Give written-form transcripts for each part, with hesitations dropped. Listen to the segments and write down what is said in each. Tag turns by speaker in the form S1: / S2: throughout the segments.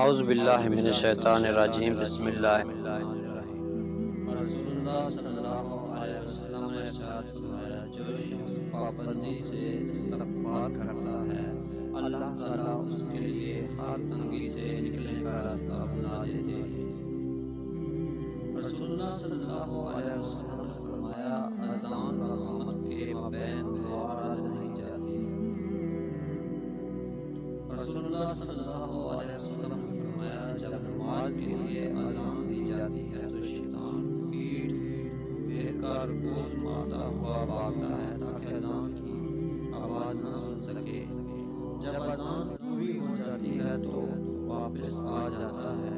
S1: اعوذ باللہ من الشیطان الرجیم، بسم اللہ۔
S2: رسول اللہ صلی اللہ علیہ وسلم نے ارشاد فرمایا، جو شخص پابندی سے استغفار کرتا ہے اللہ تعالیٰ اس کے لیے ہر تنگی سے نکلنے کا راستہ بنا دیتے ہیں۔ رسول اللہ صلی اللہ علیہ وسلم نے فرمایا، اذان و اقامت کے مابین معراج نہیں جاتی۔ رسول اللہ صلی اللہ علیہ وسلم نے فرمایا، جب نماز کے لیے اذان دی جاتی ہے تو شیطان پیٹ پھیر کر گول مارتا ہوا بھاگتا ہے تاکہ اذان کی آواز نہ سن سکے۔ جب اذان پوری ہو جاتی ہے تو واپس آ جاتا ہے،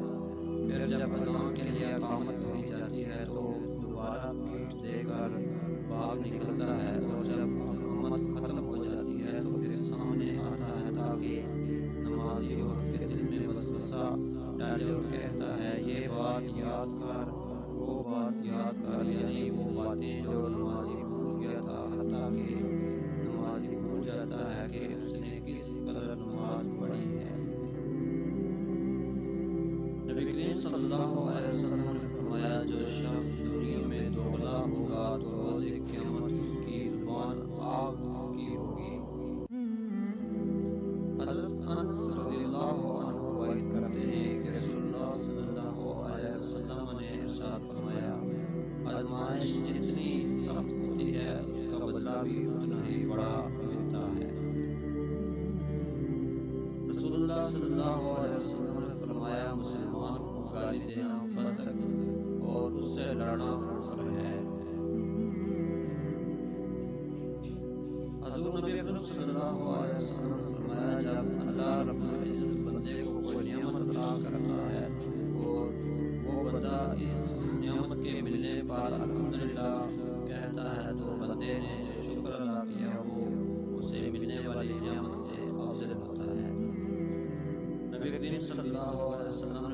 S2: پھر جب اذان کے لیے اقامت کہی جاتی ہے تو دوبارہ پیٹ دے کر بھاگ نکلتا ہے، اور جب اقامت ختم ہو جاتی ہے تو پھر سامنے آتا ہے تاکہ نمازی اور پھر دل میں وسوسہ ڈالے اور کہتا ہے، یہ بات یاد کر، وہ بات یاد کر، یعنی وہ باتیں جو نمازی بھول گیا تھا، حتیٰ کہ نمازی بھول جاتا ہے کہ اس نے کس قدر نماز پڑھی ہے۔ نبی کریم صلی اللہ علیہ وسلم نے فرمایا، جو شخص دنیا میں دوغلا ہوگا تو روز قیامت اس کی زبان آگ کی ہوگی۔ حضرت انس رضی اللہ عنہ روایت کرتے ہیں کہ رسول اللہ صلی اللہ علیہ وسلم نے ارشاد فرمایا، آزمائش جتنی سخت ہوتی ہے اس کا بدلہ بھی اتنا ہی بڑا ملتا ہے۔ رسول اللہ صلی اللہ علیہ وسلم نے فرمایا، مسلمان کو گالی دینا فسق اور اس سے لڑنا کفر ہے۔ حضور نبی اکرم صلی اللہ علیہ وسلم نے فرمایا، جب اللہ رب العزت بندے کو کوئی نعمت عطا کرتا ہے اور وہ بندہ اس نعمت کے ملنے پر الحمدللہ کہتا ہے تو بندے نے جو شکر ادا کیا وہ اسے ملنے والی نعمت سے افضل ہوتا ہے۔ نبی کریم صلی اللہ علیہ وسلم